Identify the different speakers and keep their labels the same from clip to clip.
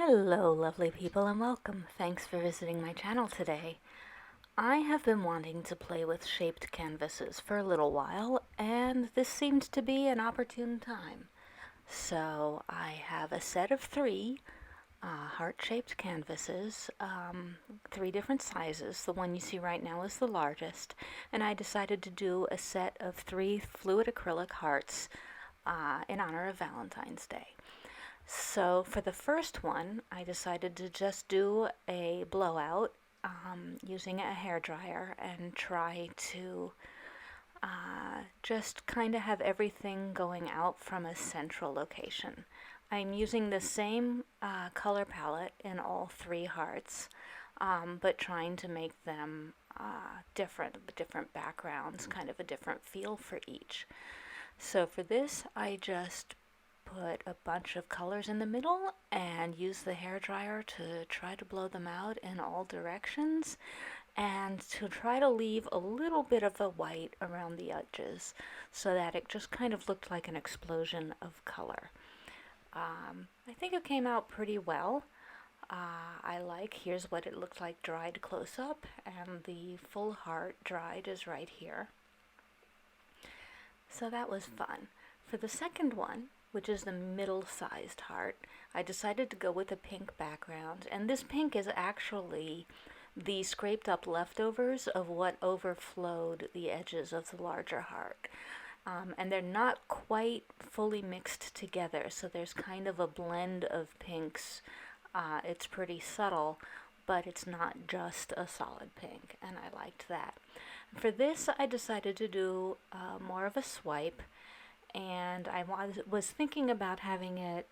Speaker 1: Hello lovely people and welcome. Thanks for visiting my channel today. I have been wanting to play with shaped canvases for a little while and this seemed to be an opportune time. So I have a set of three heart-shaped canvases, three different sizes. The one you see right now is the largest, and I decided to do a set of three fluid acrylic hearts in honor of Valentine's Day. So for the first one, I decided to just do a blowout using a hairdryer and try to just kind of have everything going out from a central location. I'm using the same color palette in all three hearts, but trying to make them different backgrounds, kind of a different feel for each. So for this, I just put a bunch of colors in the middle and use the hairdryer to try to blow them out in all directions and to try to leave a little bit of the white around the edges so that it just kind of looked like an explosion of color. I think it came out pretty well. Here's what it looked like dried close up, and the full heart dried is right here. So that was fun. For the second one, which is the middle-sized heart, I decided to go with a pink background, and this pink is actually the scraped up leftovers of what overflowed the edges of the larger heart. And they're not quite fully mixed together, so there's kind of a blend of pinks. It's pretty subtle, but it's not just a solid pink, and I liked that. For this, I decided to do more of a swipe, and I was thinking about having it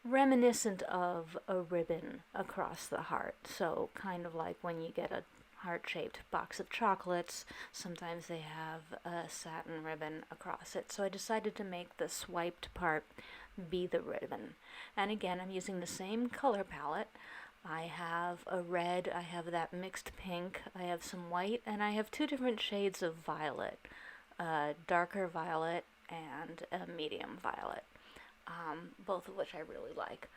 Speaker 1: reminiscent of a ribbon across the heart. So kind of like when you get a heart-shaped box of chocolates, sometimes they have a satin ribbon across it. So I decided to make the swiped part be the ribbon. And again, I'm using the same color palette. I have a red, I have that mixed pink, I have some white, and I have two different shades of violet, darker violet and a medium violet, both of which I really like.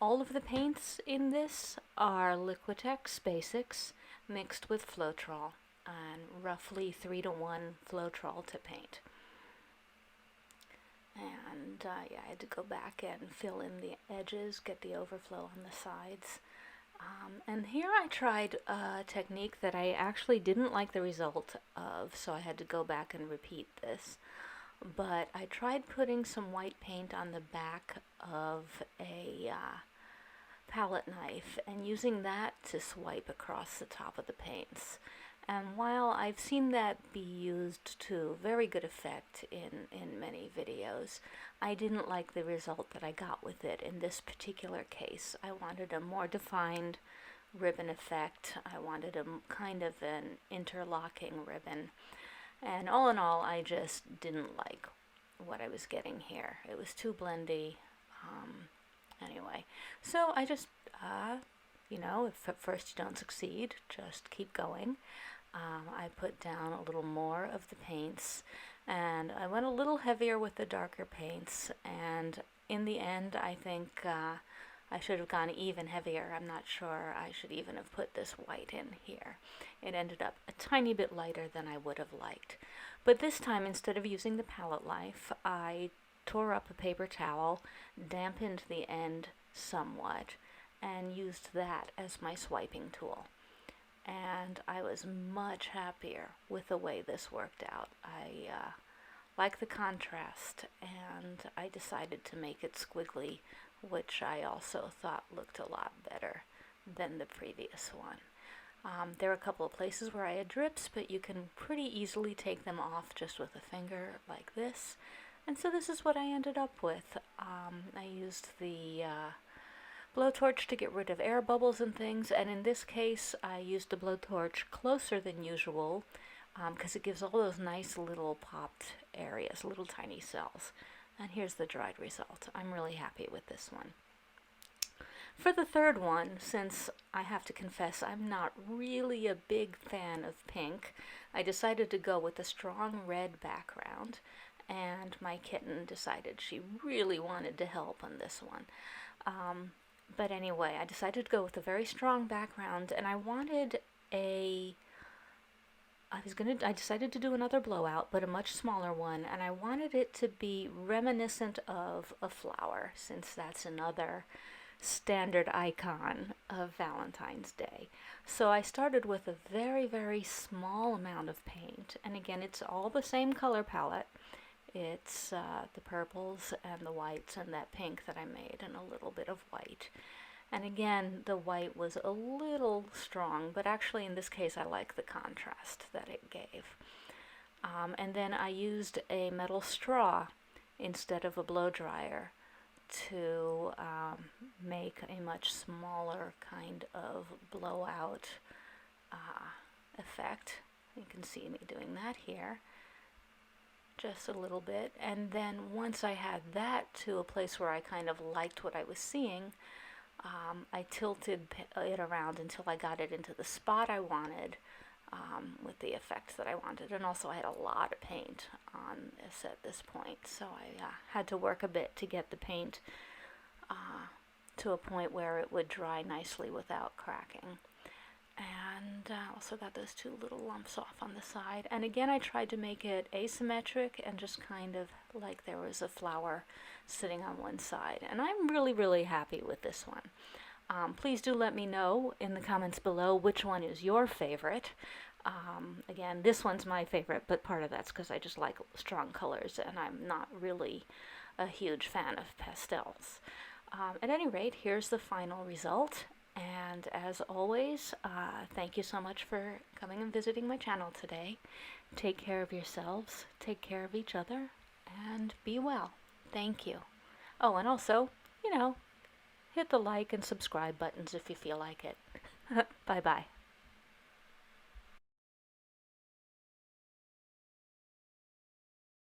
Speaker 1: All of the paints in this are Liquitex Basics mixed with Floetrol, and roughly 3-to-1 Floetrol to paint. And yeah, I had to go back and fill in the edges, get the overflow on the sides. And here I tried a technique that I actually didn't like the result of, so I had to go back and repeat this. But I tried putting some white paint on the back of a palette knife and using that to swipe across the top of the paints. And while I've seen that be used to very good effect in many videos, I didn't like the result that I got with it in this particular case. I wanted a more defined ribbon effect. I wanted a kind of an interlocking ribbon. And all in all, I just didn't like what I was getting here. It was too blendy. Anyway, so I just, if at first you don't succeed, just keep going. I put down a little more of the paints, and I went a little heavier with the darker paints, and in the end, I think I should have gone even heavier. I'm not sure I should even have put this white in here. It ended up a tiny bit lighter than I would have liked. But this time, instead of using the palette knife, I tore up a paper towel, dampened the end somewhat, and used that as my swiping tool. And I was much happier with the way this worked out. I like the contrast, and I decided to make it squiggly, which I also thought looked a lot better than the previous one. There are a couple of places where I had drips, but you can pretty easily take them off just with a finger like this. And so this is what I ended up with. I used the blowtorch to get rid of air bubbles and things, and in this case I used a blowtorch closer than usual because it gives all those nice little popped areas, little tiny cells. And here's the dried result. I'm really happy with this one. For the third one, since I have to confess I'm not really a big fan of pink, I decided to go with a strong red background, and my kitten decided she really wanted to help on this one. But anyway, I decided to go with a very strong background, and I wanted a I decided to do another blowout, but a much smaller one, and I wanted it to be reminiscent of a flower, since that's another standard icon of Valentine's Day. So I started with a very, very small amount of paint, and again, it's all the same color palette. It's the purples and the whites and that pink that I made, and a little bit of white. And again, the white was a little strong, but actually in this case I like the contrast that it gave. And then I used a metal straw instead of a blow dryer to make a much smaller kind of blowout effect. You can see me doing that here, just a little bit. And then once I had that to a place where I kind of liked what I was seeing, I tilted it around until I got it into the spot I wanted with the effect that I wanted. And also I had a lot of paint on this at this point, so I had to work a bit to get the paint to a point where it would dry nicely without cracking. And also got those two little lumps off on the side. And again, I tried to make it asymmetric and just kind of like there was a flower sitting on one side. And I'm really, really happy with this one. Please do let me know in the comments below which one is your favorite. Again, this one's my favorite, but part of that's because I just like strong colors, and I'm not really a huge fan of pastels. At any rate, here's the final result. And as always, thank you so much for coming and visiting my channel today. Take care of yourselves, take care of each other, and be well. Thank you. Oh, and also, hit the like and subscribe buttons if you feel like it. Bye-bye.